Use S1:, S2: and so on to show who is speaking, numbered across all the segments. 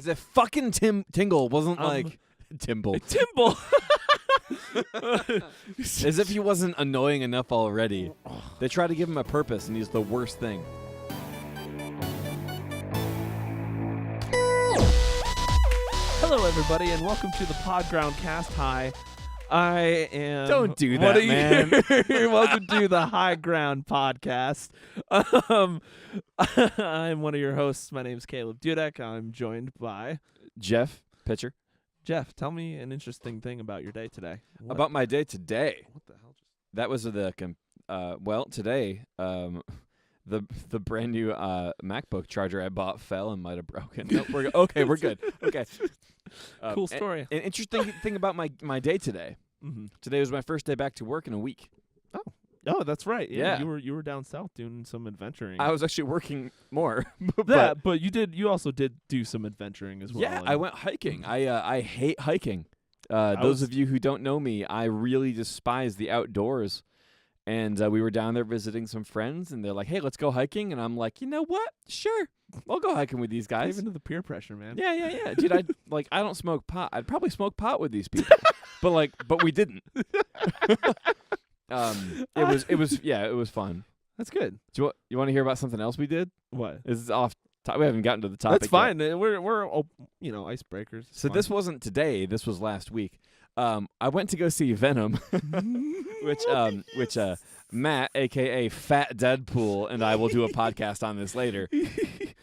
S1: As if fucking Tingle wasn't like Timble.
S2: Timble.
S1: As if he wasn't annoying enough already. They try to give him a purpose, and he's the worst thing.
S2: Hello, everybody, and welcome to the Podground Cast. Hi, I am.
S1: Don't do that, man.
S2: Welcome to the High Ground Podcast. I'm one of your hosts. My name is Caleb Dudek. I'm joined by
S1: Jeff, pitcher.
S2: Jeff. Tell me an interesting thing about your day today.
S1: About my day today.
S2: What the hell?
S1: That was today, the brand new MacBook charger I bought fell and might have broken. No, we're good. Okay.
S2: Cool story.
S1: An interesting thing about my day today.
S2: Mm-hmm.
S1: Today was my first day back to work in a week.
S2: Oh, that's right.
S1: Yeah.
S2: You were down south doing some adventuring.
S1: I was actually working more.
S2: but you also did do some adventuring as well.
S1: Yeah, I went hiking. I hate hiking. Those of you who don't know me, I really despise the outdoors. And we were down there visiting some friends, and they're like, "Hey, let's go hiking." And I'm like, "You know what? Sure, I'll go hiking with these guys."
S2: Even to the peer pressure, man.
S1: Yeah, dude. I don't smoke pot. I'd probably smoke pot with these people, but we didn't. It was fun.
S2: That's good.
S1: Do you want to hear about something else we did?
S2: What?
S1: This is off. We haven't gotten to the topic.
S2: That's fine. Yet. We're icebreakers.
S1: So this wasn't today. This was last week. I went to go see Venom, which Matt, aka Fat Deadpool, and I will do a podcast on this later.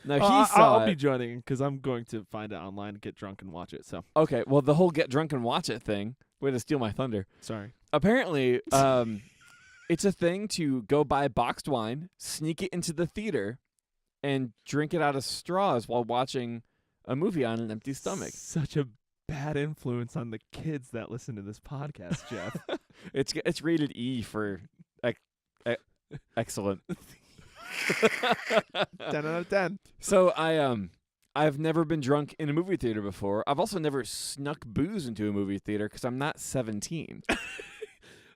S1: Now
S2: I'll be joining because I'm going to find it online, get drunk, and watch it. So
S1: okay, well the whole get drunk and watch it thing. Way to steal my thunder.
S2: Sorry.
S1: Apparently, it's a thing to go buy boxed wine, sneak it into the theater, and drink it out of straws while watching a movie on an empty stomach.
S2: Such a bad influence on the kids that listen to this podcast, Jeff.
S1: It's rated E for excellent.
S2: 10 out of 10.
S1: So I've never been drunk in a movie theater before. I've also never snuck booze into a movie theater because I'm not 17.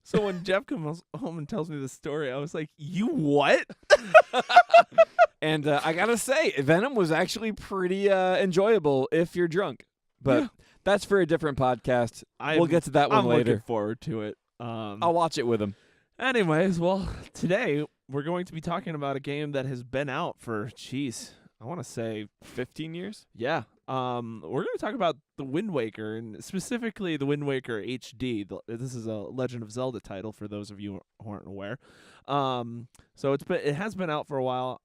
S2: So when Jeff comes home and tells me this story, I was like, "You what?"
S1: And I gotta say, Venom was actually pretty enjoyable if you're drunk. But that's for a different podcast. We'll get to that one later.
S2: I'm looking forward to it.
S1: I'll watch it with him.
S2: Anyways, well, today we're going to be talking about a game that has been out for, I want to say
S1: 15 years?
S2: Yeah. We're going to talk about the Windwaker, and specifically the Windwaker HD. This is a Legend of Zelda title for those of you who aren't aware. So it has been out for a while.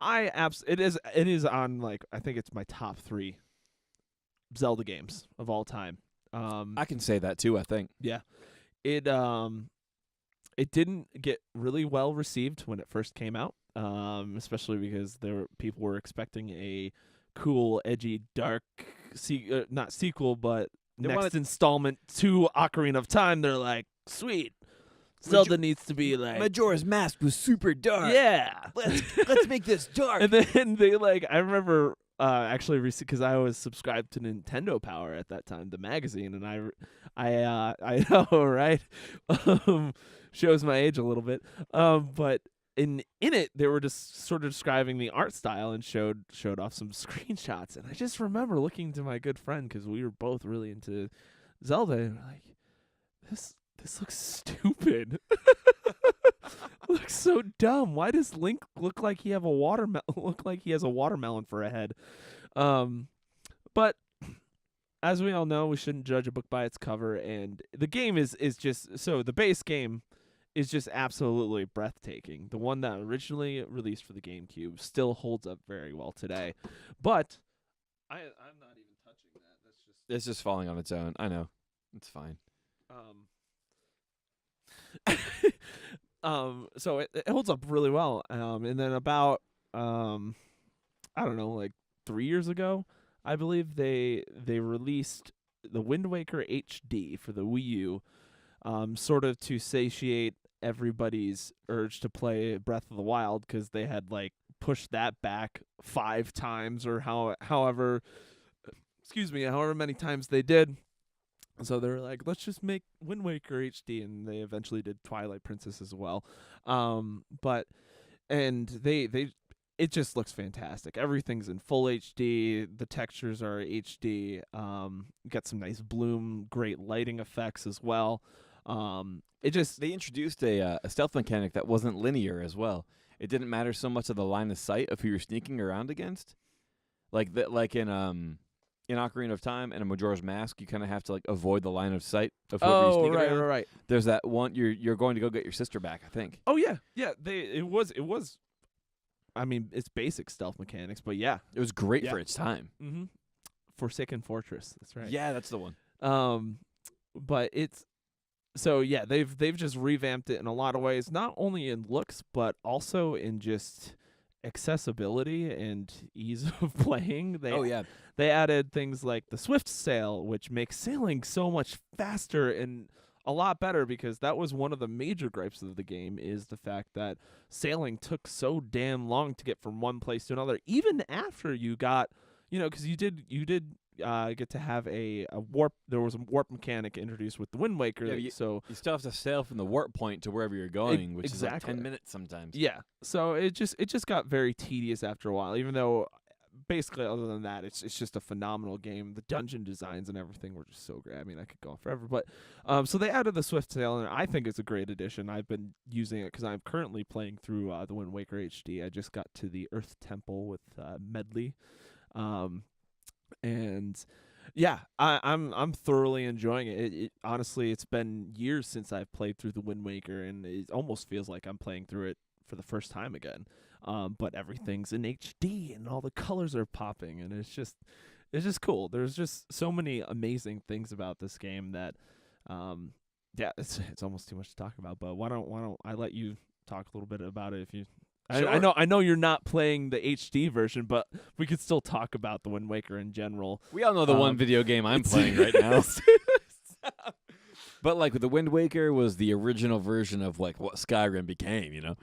S2: It is on, like, I think it's my top 3 Zelda games of all time.
S1: I can say that too, I think.
S2: Yeah. It didn't get really well received when it first came out, especially because people were expecting a cool, edgy, dark, not sequel, but next installment to Ocarina of Time. They're like, sweet, Zelda needs to be like
S1: Majora's Mask was super dark.
S2: Yeah,
S1: let's make this dark.
S2: And then I remember actually because I was subscribed to Nintendo Power at that time, the magazine, and I know, right? Shows my age a little bit. But in it, they were just sort of describing the art style and showed off some screenshots. And I just remember looking to my good friend because we were both really into Zelda, and we're like, this looks stupid. Looks so dumb. Why does Link look like he has a watermelon for a head? But as we all know, we shouldn't judge a book by its cover, and the game is just so the base game is just absolutely breathtaking. The one that originally released for the GameCube still holds up very well today. But I'm not even touching that.
S1: It's just falling on its own. I know. It's fine.
S2: So it holds up really well. And then about I don't know, like 3 years ago, I believe they released the Wind Waker HD for the Wii U, sort of to satiate everybody's urge to play Breath of the Wild, because they had like pushed that back 5 times or however many times they did. So they were like, let's just make Wind Waker HD, and they eventually did Twilight Princess as well. it just looks fantastic. Everything's in full HD. The textures are HD. Got some nice bloom, great lighting effects as well.
S1: They introduced a stealth mechanic that wasn't linear as well. It didn't matter so much of the line of sight of who you're sneaking around against, like in Ocarina of Time and a Majora's Mask, you kind of have to like avoid the line of sight of whoever you're sneaking around.
S2: Right.
S1: There's that one you're going to go get your sister back, I think.
S2: Oh yeah. It was. I mean, it's basic stealth mechanics, but yeah,
S1: it was great for its time.
S2: Mm-hmm. Forsaken Fortress. That's right.
S1: Yeah, that's the one.
S2: But it's. So yeah, they've just revamped it in a lot of ways, not only in looks but also in just accessibility and ease of playing. They added things like the Swift Sail, which makes sailing so much faster and a lot better, because that was one of the major gripes of the game, is the fact that sailing took so damn long to get from one place to another, even after you got, because you did get to have a warp. There was a warp mechanic introduced with the Windwaker. So
S1: you still have to sail from the warp point to wherever you're going, which is like 10 minutes sometimes.
S2: Yeah. So it just got very tedious after a while. Even though, basically, other than that, it's just a phenomenal game. The dungeon designs and everything were just so great. I mean, I could go on forever. But so they added the Swift Sail, and I think it's a great addition. I've been using it because I'm currently playing through the Windwaker HD. I just got to the Earth Temple with Medley. And yeah, I'm thoroughly enjoying it. Honestly, it's been years since I've played through the Wind Waker, and it almost feels like I'm playing through it for the first time again. But everything's in HD and all the colors are popping, and it's just cool. There's just so many amazing things about this game that it's almost too much to talk about. But why don't I let you talk a little bit about it if you. Sure. I know you're not playing the HD version, but we could still talk about the Wind Waker in general.
S1: We all know the one video game I'm playing right now. But like the Wind Waker was the original version of like what Skyrim became,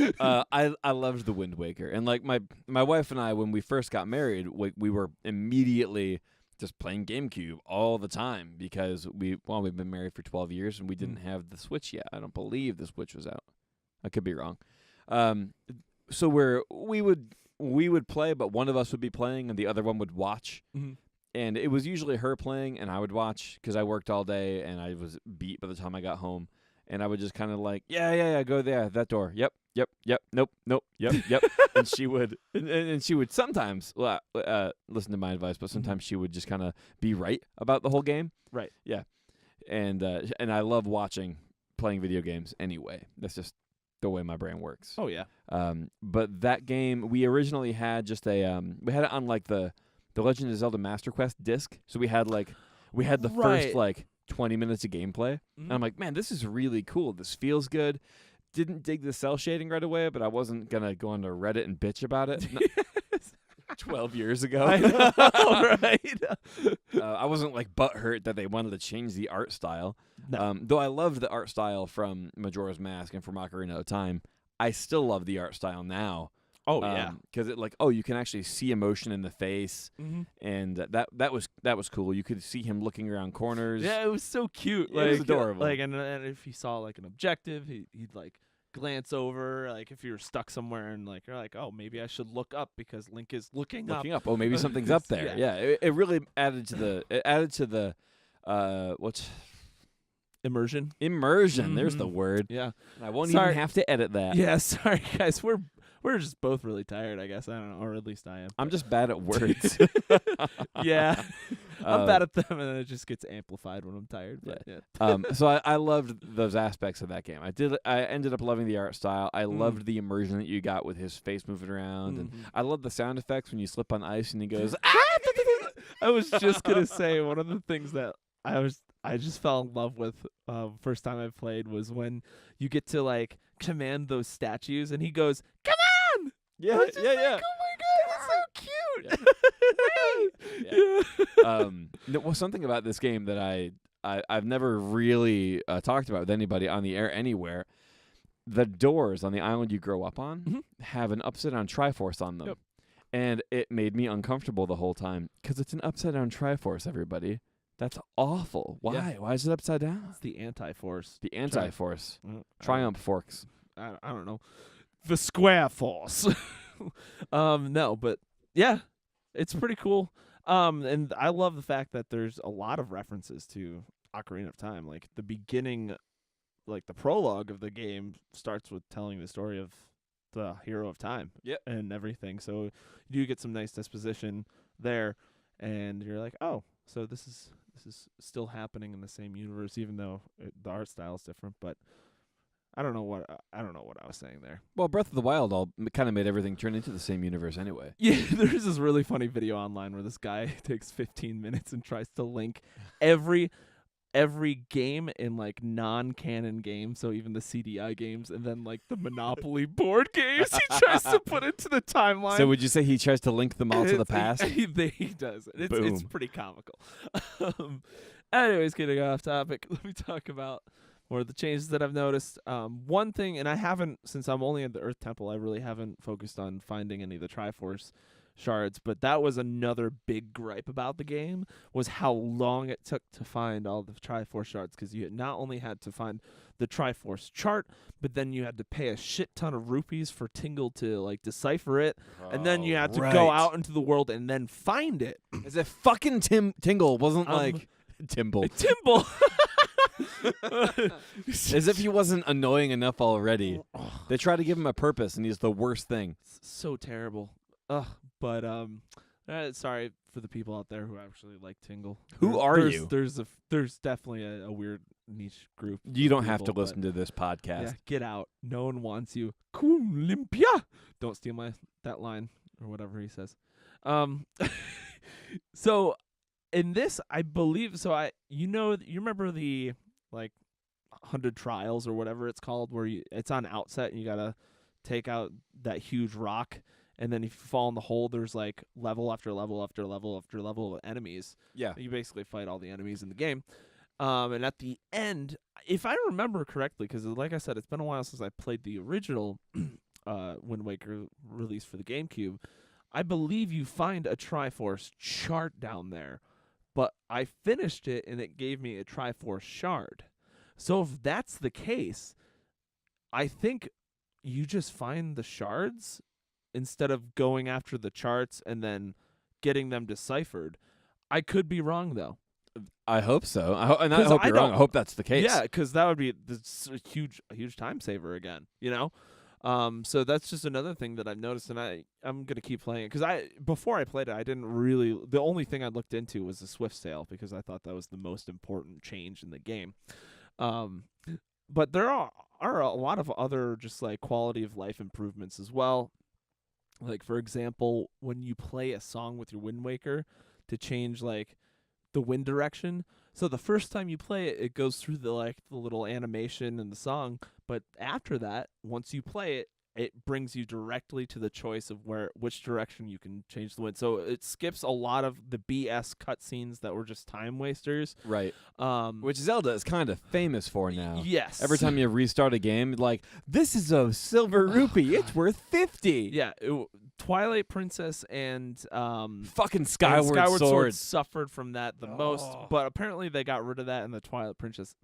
S1: I loved the Wind Waker, and like my wife and I, when we first got married, we were immediately just playing GameCube all the time, because we've been married for 12 years and we didn't have the Switch yet. I don't believe the Switch was out. I could be wrong. So we would play, but one of us would be playing and the other one would watch.
S2: Mm-hmm.
S1: And it was usually her playing and I would watch, because I worked all day and I was beat by the time I got home. And I would just kind of like, yeah, go there, that door. Yep, nope, yep. And she would sometimes listen to my advice, but sometimes she would just kind of be right about the whole game.
S2: Right.
S1: Yeah. And I love playing video games anyway. That's just the way my brain works.
S2: Oh yeah.
S1: But that game, we originally had just we had it on like the Legend of Zelda Master Quest disc. So we had the first like 20 minutes of gameplay.
S2: Mm-hmm.
S1: And I'm like, man, this is really cool. This feels good. Didn't dig the cell shading right away, but I wasn't gonna go onto Reddit and bitch about it. 12 years ago.
S2: I know, right?
S1: I wasn't like butthurt that they wanted to change the art style.
S2: No.
S1: Though I loved the art style from Majora's Mask and from Ocarina of Time, I still love the art style now.
S2: Oh yeah,
S1: because you can actually see emotion in the face,
S2: mm-hmm.
S1: and that was cool. You could see him looking around corners.
S2: Yeah, it was so cute.
S1: It was adorable.
S2: Like, and if he saw like an objective, he'd like glance over. Like if you were stuck somewhere and like you're like, oh, maybe I should look up because Link is looking up.
S1: Oh, maybe something's up there. Yeah, it really added to the what's
S2: immersion.
S1: Mm-hmm. There's the word.
S2: Yeah,
S1: and I won't even have to edit that.
S2: Yeah, sorry guys, we're just both really tired, I guess. I don't know, or at least I am.
S1: I'm just bad at words.
S2: Yeah. I'm bad at them, and then it just gets amplified when I'm tired. But yeah.
S1: So I loved those aspects of that game. I ended up loving the art style. I loved the immersion that you got with his face moving around, and I love the sound effects when you slip on ice and he goes, ah!
S2: I was just going to say, one of the things that I just fell in love with first time I played was when you get to like command those statues and he goes, come on!
S1: Yeah.
S2: Like, oh my God, that's so cute.
S1: Well, something about this game that I've never really talked about with anybody on the air anywhere. The doors on the island you grow up on have an upside down Triforce on them.
S2: Yep.
S1: And it made me uncomfortable the whole time because it's an upside down Triforce, everybody. That's awful. Why?
S2: Yeah.
S1: Why is it upside down?
S2: It's the anti-force.
S1: The anti-force. Triumph forks.
S2: I don't know. the Square Force. No, but yeah, it's pretty cool. And I love the fact that there's a lot of references to Ocarina of Time. Like the beginning, like the prologue of the game starts with telling the story of the hero of time.
S1: Yep.
S2: And everything. So you do get some nice disposition there, and you're like, oh, so this is still happening in the same universe, even though the art style is different. But I don't know what I was saying there.
S1: Well, Breath of the Wild kind of made everything turn into the same universe anyway.
S2: Yeah, there's this really funny video online where this guy takes 15 minutes and tries to link every game in like non-canon games, so even the CDI games, and then like the Monopoly board games he tries to put into the timeline.
S1: So would you say he tries to link them all to the past?
S2: He does. It's pretty comical. Anyways, getting off topic, let me talk about more of the changes that I've noticed. One thing, and I haven't, since I'm only at the Earth Temple, I really haven't focused on finding any of the Triforce shards, but that was another big gripe about the game, was how long it took to find all the Triforce shards, because you not only had to find the Triforce chart, but then you had to pay a shit ton of rupees for Tingle to like decipher it, and then you had to go out into the world and then find it.
S1: As if fucking Tingle wasn't like Timble.
S2: Timble.
S1: As if he wasn't annoying enough already. They try to give him a purpose, and he's the worst thing.
S2: So terrible. But sorry for the people out there who actually like Tingle.
S1: Who are you?
S2: There's definitely a weird niche group.
S1: You don't have to listen to this podcast.
S2: Yeah, get out. No one wants you. Kun limpia. Don't steal that line or whatever he says. So in this, I believe so. You remember the like 100 trials or whatever it's called, where it's on outset and you gotta take out that huge rock. And then if you fall in the hole, there's like level after level after level after level of enemies. Yeah. You basically fight all the enemies in the game. And at the end, if I remember correctly, because like I said, it's been a while since I played the original Wind Waker release for the GameCube, I believe you find a Triforce chart down there. But I finished it, and it gave me a Triforce shard. So if that's the case, I think you just find the shards instead of going after the charts and then getting them deciphered. I could be wrong, though.
S1: I hope so. I hope you're wrong. I hope that's the case.
S2: Yeah, because that would be a huge time saver again, you know? So that's just another thing that I've noticed, and I'm going to keep playing it. Because before I played it, the only thing I looked into was the Swift Sail, because I thought that was the most important change in the game. But there are a lot of other just like quality of life improvements as well. Like, for example, when you play a song with your Wind Waker to change, like, the wind direction. So the first time you play it, it goes through the little animation and the song. But after that, once you play it, it brings you directly to the choice of which direction you can change the wind. So it skips a lot of the BS cutscenes that were just time wasters.
S1: Right. Which Zelda is kind of famous for now.
S2: Yes.
S1: Every time you restart a game, like, this is a silver rupee. It's worth 50.
S2: Yeah. Twilight Princess and
S1: fucking Skyward Sword
S2: suffered from that the most, but apparently they got rid of that in the Twilight Princess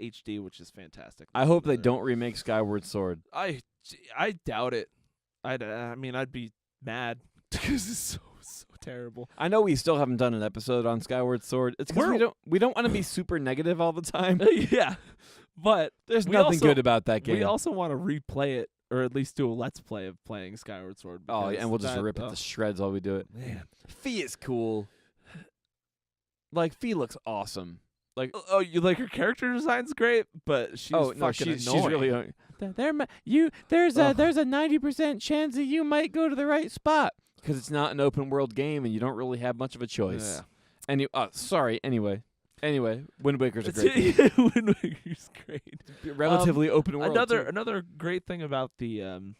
S2: HD, which is fantastic.
S1: I hope they don't remake Skyward Sword.
S2: I doubt it. I mean, I'd be mad because it's so terrible.
S1: I know we still haven't done an episode on Skyward Sword. It's because we don't want to be super negative all the time.
S2: Yeah, but
S1: there's nothing good about that game.
S2: We also want to replay it, or at least do a let's play of playing Skyward Sword.
S1: Oh, and we'll just rip it to shreds while we do it.
S2: Man,
S1: Fee is cool. Like, Fee looks awesome. Like,
S2: you like her character design's great, but she's fucking annoying.
S1: She's really there's a 90% chance that you might go to the right spot because it's not an open world game and you don't really have much of a choice.
S2: Yeah.
S1: Anyway, Wind Waker's a great game.
S2: Wind Waker's great.
S1: Relatively open world.
S2: Another great thing about the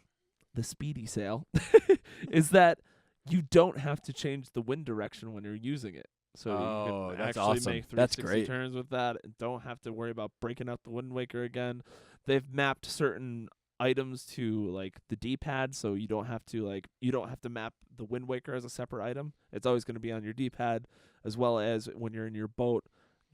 S2: speedy sail is that you don't have to change the wind direction when you're using it. So you can actually make 360 turns with that and don't have to worry about breaking out the Wind Waker again. They've mapped certain items to like the D-pad, so you don't have to map the Wind Waker as a separate item. It's always going to be on your D-pad, as well as when you're in your boat,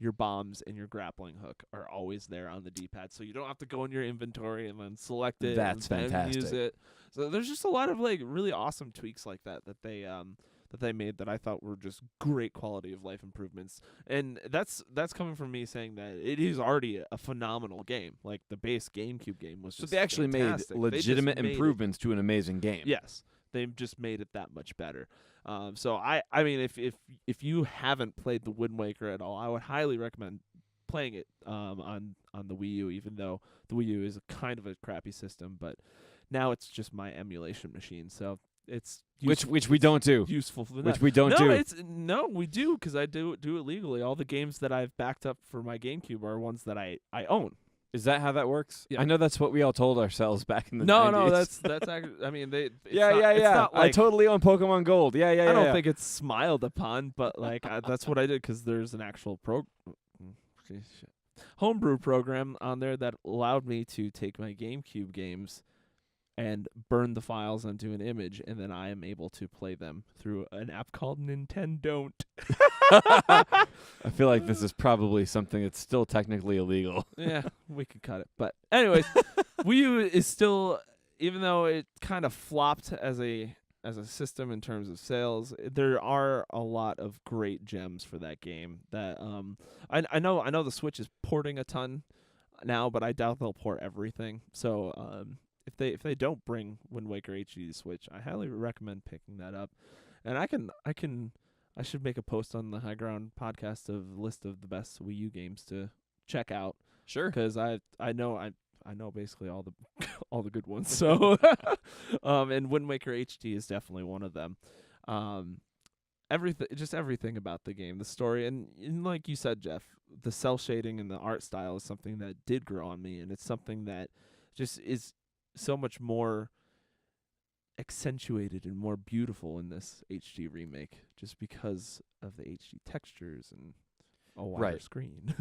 S2: your bombs and your grappling hook are always there on the D-pad, so you don't have to go in your inventory and then select it.
S1: That's
S2: and then
S1: fantastic.
S2: Use it. So there's just a lot of like really awesome tweaks like that they made that I thought were just great quality of life improvements. And that's coming from me saying that it is already a phenomenal game. Like the base GameCube game was
S1: So
S2: just
S1: they actually
S2: fantastic.
S1: made legitimate
S2: They just made
S1: improvements to an amazing game.
S2: Yes, they've just made it that much better. So I mean, if you haven't played the Wind Waker at all, I would highly recommend playing it on the Wii U, even though the Wii U is kind of a crappy system. But now it's just my emulation machine, so it's
S1: Which we don't do.
S2: Useful for that.
S1: Which we don't do.
S2: No, we do, because I do it legally. All the games that I've backed up for my GameCube are ones that I own.
S1: Is that how that works?
S2: Yeah.
S1: I know that's what we all told ourselves back in the 90s.
S2: No, that's actually. I mean, it's
S1: yeah.
S2: not like,
S1: I totally own Pokemon Gold. Yeah.
S2: I don't think it's smiled upon, but like that's what I did, because there's an actual homebrew program on there that allowed me to take my GameCube games and burn the files onto an image, and then I am able to play them through an app called Nintendo.
S1: I feel like this is probably something that's still technically illegal.
S2: Yeah, we could cut it. But anyways, Wii U is still, even though it kind of flopped as a system in terms of sales, there are a lot of great gems for that game. That I know the Switch is porting a ton now, but I doubt they'll port everything. So if they don't bring Wind Waker HD to Switch, I highly recommend picking that up. And I should make a post on the High Ground podcast of list of the best Wii U games to check out.
S1: Sure.
S2: Because I know basically all the good ones. So and Wind Waker HD is definitely one of them. Everything about the game, the story, and like you said, Jeff, the cell shading and the art style is something that did grow on me, and it's something that just is so much more accentuated and more beautiful in this HD remake, just because of the HD textures and a wider screen.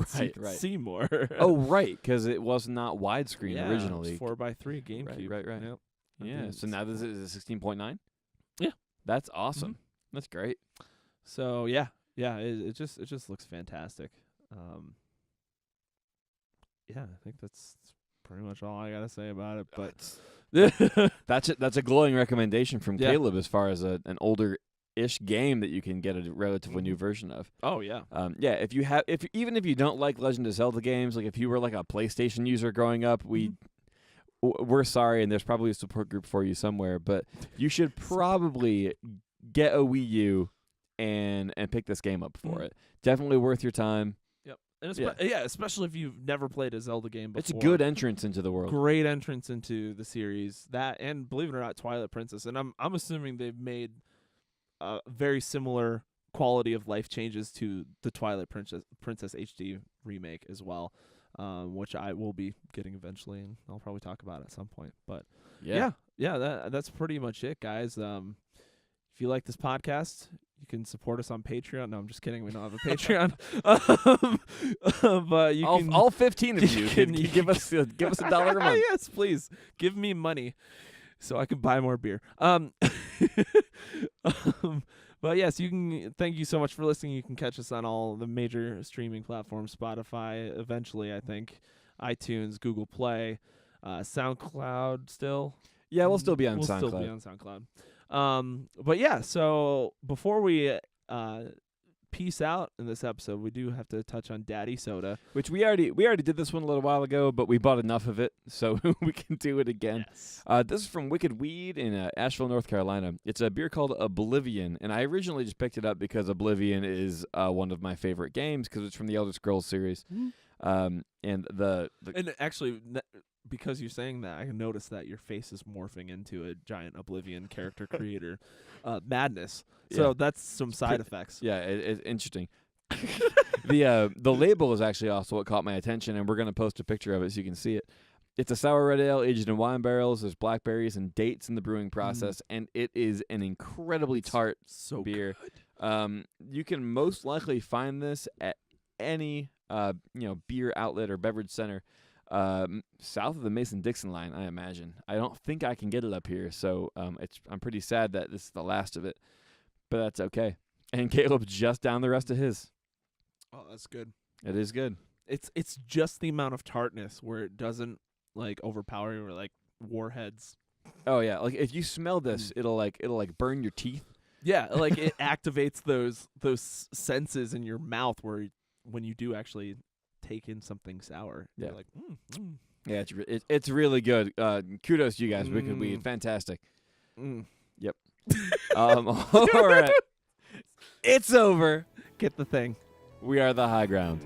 S2: So you can see more.
S1: Oh, right, because it was not widescreen
S2: Yeah,
S1: originally.
S2: It was 4:3 GameCube.
S1: Right.
S2: Yep.
S1: Yeah, so now this is a 16.9?
S2: Yeah.
S1: That's awesome. That's great.
S2: So yeah, it just looks fantastic. Yeah, I think that's pretty much all I gotta say about it. But
S1: that's a glowing recommendation from
S2: Yeah.
S1: Caleb as far as an older-ish game that you can get a relatively new version of.
S2: Oh yeah.
S1: Yeah, even if you don't like Legend of Zelda games, like if you were like a PlayStation user growing up, we're sorry, and there's probably a support group for you somewhere, but you should probably get a Wii U and pick this game up for it. Definitely worth your time.
S2: Yep. And especially if you've never played a Zelda game before.
S1: It's a good entrance into the world.
S2: Great entrance into the series. That, and believe it or not, Twilight Princess. And I'm assuming they've made very similar quality of life changes to the Twilight Princess HD remake as well, which I will be getting eventually, and I'll probably talk about at some point. But yeah, that's pretty much it, guys. If you like this podcast, you can support us on Patreon. No, I'm just kidding. We don't have a Patreon. But you can,
S1: all 15 of you can give us $1 a month.
S2: Yes, please give me money so I can buy more beer. But yes, you can. Thank you so much for listening. You can catch us on all the major streaming platforms: Spotify, eventually, I think, iTunes, Google Play, SoundCloud. Still,
S1: yeah, we'll still be on SoundCloud.
S2: Still be on SoundCloud. But yeah, so before we peace out in this episode, we do have to touch on Daddy Soda,
S1: which we already did this one a little while ago, but we bought enough of it, so we can do it again.
S2: Yes.
S1: This is from Wicked Weed in Asheville, North Carolina. It's a beer called Oblivion, and I originally just picked it up because Oblivion is one of my favorite games because it's from the Elder Scrolls series. And
S2: and actually, because you're saying that, I can notice that your face is morphing into a giant Oblivion character creator madness. So that's some side effects.
S1: Yeah, it's interesting. The label is actually also what caught my attention, and we're going to post a picture of it so you can see it. It's a sour red ale aged in wine barrels. There's blackberries and dates in the brewing process, and it is an incredibly tart beer.
S2: Good.
S1: You can most likely find this at any beer outlet or beverage center south of the Mason-Dixon line, I imagine. I don't think I can get it up here, so I'm pretty sad that this is the last of it, but that's okay. And Caleb just down the rest of his.
S2: Oh, that's good.
S1: It is good.
S2: It's just the amount of tartness where it doesn't like overpower you or like warheads.
S1: Oh yeah, like if you smell this, it'll burn your teeth.
S2: Yeah, like it activates those senses in your mouth where when you do actually take in something sour, you're like,
S1: Yeah, it's really good. Kudos to you guys, Wicked Weed, fantastic. Yep. All right, it's over.
S2: Get the thing.
S1: We are the high ground.